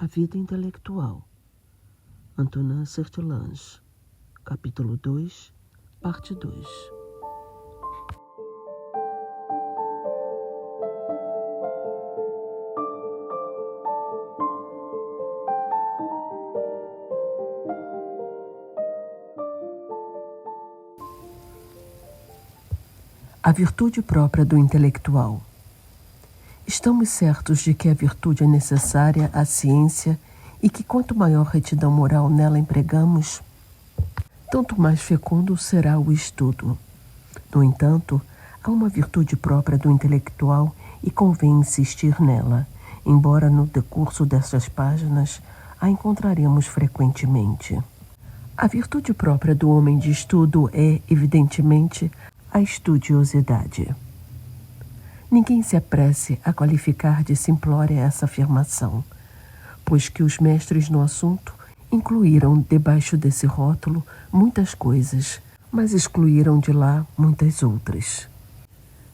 A vida intelectual. Antonin Sertilange. Capítulo 2, parte 2. A virtude própria do intelectual. Estamos certos de que a virtude é necessária à ciência e que quanto maior retidão moral nela empregamos, tanto mais fecundo será o estudo. No entanto, há uma virtude própria do intelectual e convém insistir nela, embora no decurso destas páginas a encontraremos frequentemente. A virtude própria do homem de estudo é, evidentemente, a estudiosidade. Ninguém se apresse a qualificar de simplória essa afirmação, pois que os mestres no assunto incluíram debaixo desse rótulo muitas coisas, mas excluíram de lá muitas outras.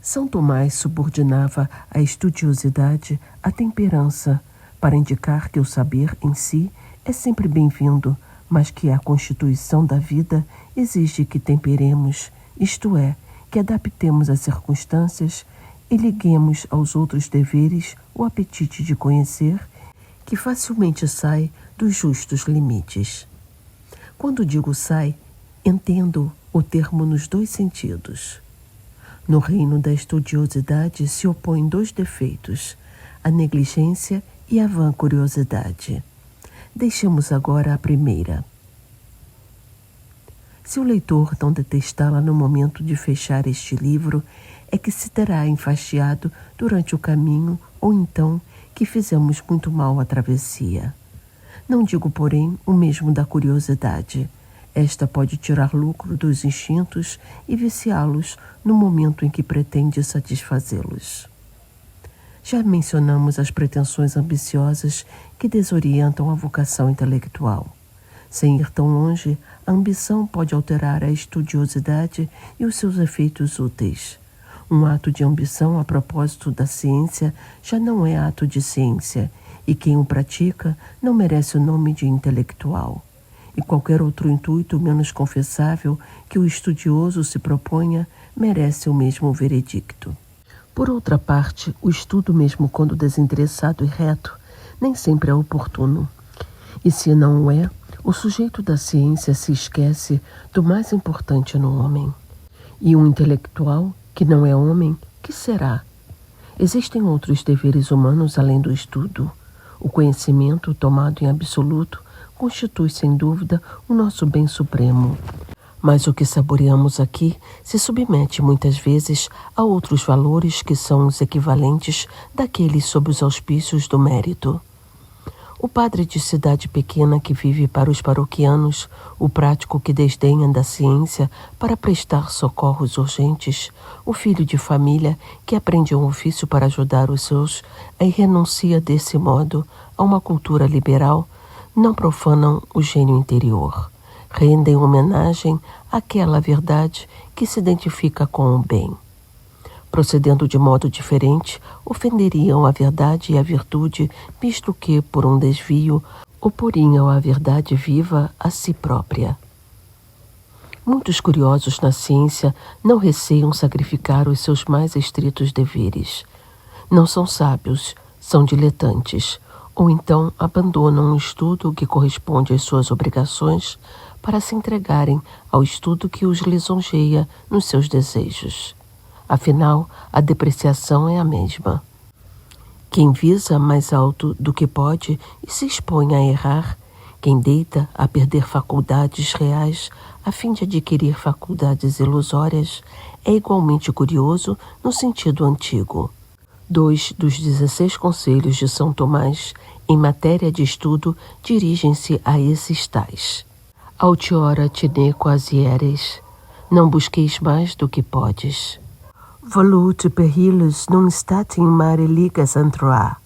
São Tomás subordinava a estudiosidade à temperança, para indicar que o saber em si é sempre bem-vindo, mas que a constituição da vida exige que temperemos, isto é, que adaptemos às circunstâncias e liguemos aos outros deveres o apetite de conhecer, que facilmente sai dos justos limites. Quando digo sai, entendo o termo nos dois sentidos. No reino da estudiosidade se opõem dois defeitos, a negligência e a vã curiosidade. Deixemos agora a primeira. Se o leitor não detestá-la no momento de fechar este livro, é que se terá enfastiado durante o caminho, ou então que fizemos muito mal à travessia. Não digo, porém, o mesmo da curiosidade. Esta pode tirar lucro dos instintos e viciá-los no momento em que pretende satisfazê-los. Já mencionamos as pretensões ambiciosas que desorientam a vocação intelectual. Sem ir tão longe, a ambição pode alterar a estudiosidade e os seus efeitos úteis. Um ato de ambição a propósito da ciência já não é ato de ciência, e quem o pratica não merece o nome de intelectual. E qualquer outro intuito menos confessável que o estudioso se proponha merece o mesmo veredicto. Por outra parte, o estudo, mesmo quando desinteressado e reto, nem sempre é oportuno. E se não o é, o sujeito da ciência se esquece do mais importante no homem. E um intelectual que não é homem, que será? Existem outros deveres humanos além do estudo. O conhecimento, tomado em absoluto, constitui sem dúvida o nosso bem supremo. Mas o que saboreamos aqui se submete muitas vezes a outros valores que são os equivalentes daqueles sob os auspícios do mérito. O padre de cidade pequena que vive para os paroquianos, o prático que desdenha da ciência para prestar socorros urgentes, o filho de família que aprende um ofício para ajudar os seus e renuncia desse modo a uma cultura liberal, não profanam o gênio interior. Rendem homenagem àquela verdade que se identifica com o bem. Procedendo de modo diferente, ofenderiam a verdade e a virtude, visto que, por um desvio, oporiam a verdade viva a si própria. Muitos curiosos na ciência não receiam sacrificar os seus mais estritos deveres. Não são sábios, são diletantes, ou então abandonam o estudo que corresponde às suas obrigações para se entregarem ao estudo que os lisonjeia nos seus desejos. Afinal, a depreciação é a mesma. Quem visa mais alto do que pode e se expõe a errar, quem deita a perder faculdades reais a fim de adquirir faculdades ilusórias, é igualmente curioso no sentido antigo. 2 dos 16 conselhos de São Tomás, em matéria de estudo, dirigem-se a esses tais. Altiora tine quasieres, não busqueis mais do que podes. Volute perillos non stat in mare ligas antroar.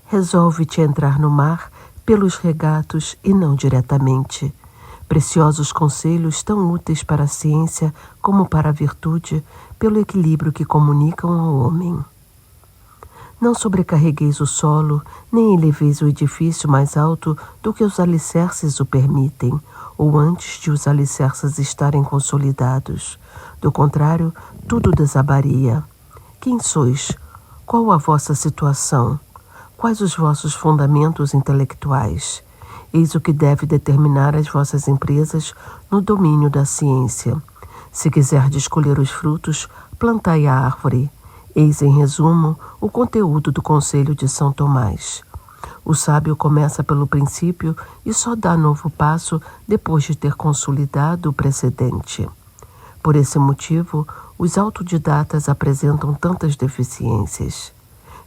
Resolve-te entrar no mar pelos regatos e não diretamente. Preciosos conselhos tão úteis para a ciência como para a virtude, pelo equilíbrio que comunicam ao homem. Não sobrecarregueis o solo, nem eleveis o edifício mais alto do que os alicerces o permitem, ou antes de os alicerces estarem consolidados. Do contrário, tudo desabaria. Quem sois? Qual a vossa situação? Quais os vossos fundamentos intelectuais? Eis o que deve determinar as vossas empresas no domínio da ciência. Se quiserdes colher os frutos, plantai a árvore. Eis, em resumo, o conteúdo do Conselho de São Tomás. O sábio começa pelo princípio e só dá novo passo depois de ter consolidado o precedente. Por esse motivo, os autodidatas apresentam tantas deficiências.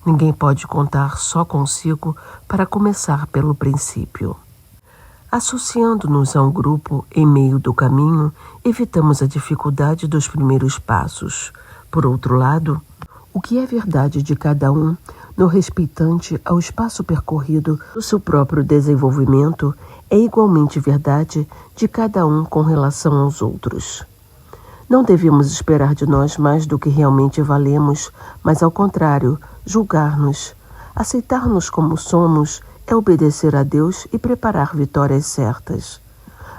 Ninguém pode contar só consigo para começar pelo princípio. Associando-nos a um grupo em meio do caminho, evitamos a dificuldade dos primeiros passos. Por outro lado, o que é verdade de cada um, no respeitante ao espaço percorrido do seu próprio desenvolvimento, é igualmente verdade de cada um com relação aos outros. Não devemos esperar de nós mais do que realmente valemos, mas ao contrário, julgar-nos. Aceitar-nos como somos é obedecer a Deus e preparar vitórias certas.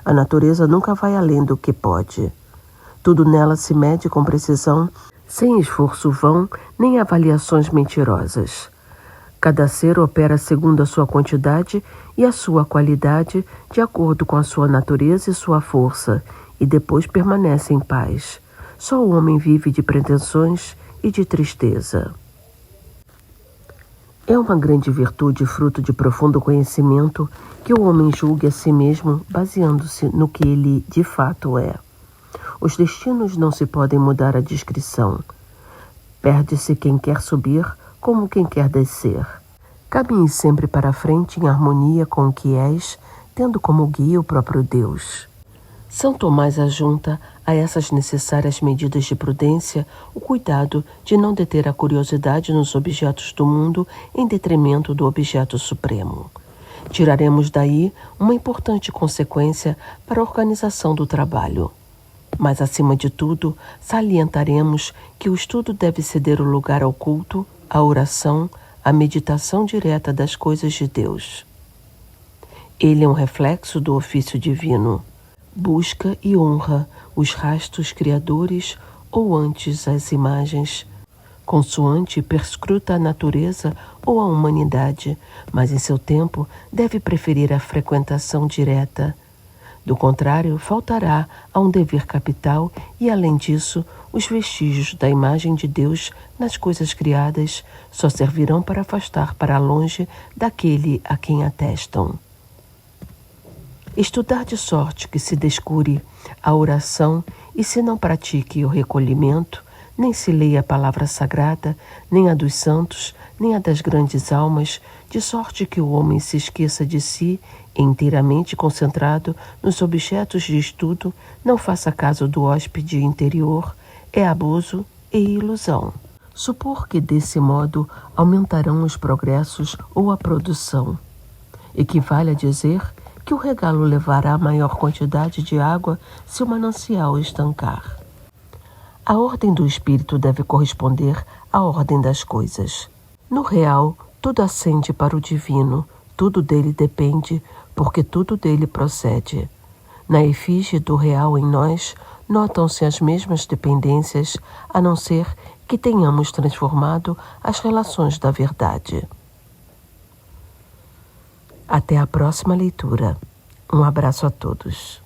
A natureza nunca vai além do que pode. Tudo nela se mede com precisão, sem esforço vão, nem avaliações mentirosas. Cada ser opera segundo a sua quantidade e a sua qualidade, de acordo com a sua natureza e sua força, e depois permanece em paz. Só o homem vive de pretensões e de tristeza. É uma grande virtude, fruto de profundo conhecimento, que o homem julgue a si mesmo baseando-se no que ele de fato é. Os destinos não se podem mudar à discrição. Perde-se quem quer subir como quem quer descer. Caminhe sempre para a frente em harmonia com o que és, tendo como guia o próprio Deus. São Tomás ajunta a essas necessárias medidas de prudência o cuidado de não deter a curiosidade nos objetos do mundo em detrimento do objeto supremo. Tiraremos daí uma importante consequência para a organização do trabalho. Mas, acima de tudo, salientaremos que o estudo deve ceder o lugar ao culto, à oração, à meditação direta das coisas de Deus. Ele é um reflexo do ofício divino. Busca e honra os rastos criadores ou antes as imagens, consoante perscruta a natureza ou a humanidade, mas em seu tempo deve preferir a frequentação direta. Do contrário, faltará a um dever capital e, além disso, os vestígios da imagem de Deus nas coisas criadas só servirão para afastar para longe daquele a quem atestam. Estudar de sorte que se descure a oração e se não pratique o recolhimento, nem se leia a palavra sagrada, nem a dos santos, nem a das grandes almas, de sorte que o homem se esqueça de si, inteiramente concentrado nos objetos de estudo, não faça caso do hóspede interior, é abuso e ilusão. Supor que desse modo aumentarão os progressos ou a produção. Equivale a dizer que o regalo levará maior quantidade de água se o manancial estancar. A ordem do espírito deve corresponder à ordem das coisas. No real, tudo ascende para o divino, tudo dele depende, porque tudo dele procede. Na efígie do real em nós, notam-se as mesmas dependências, a não ser que tenhamos transformado as relações da verdade. Até a próxima leitura. Um abraço a todos.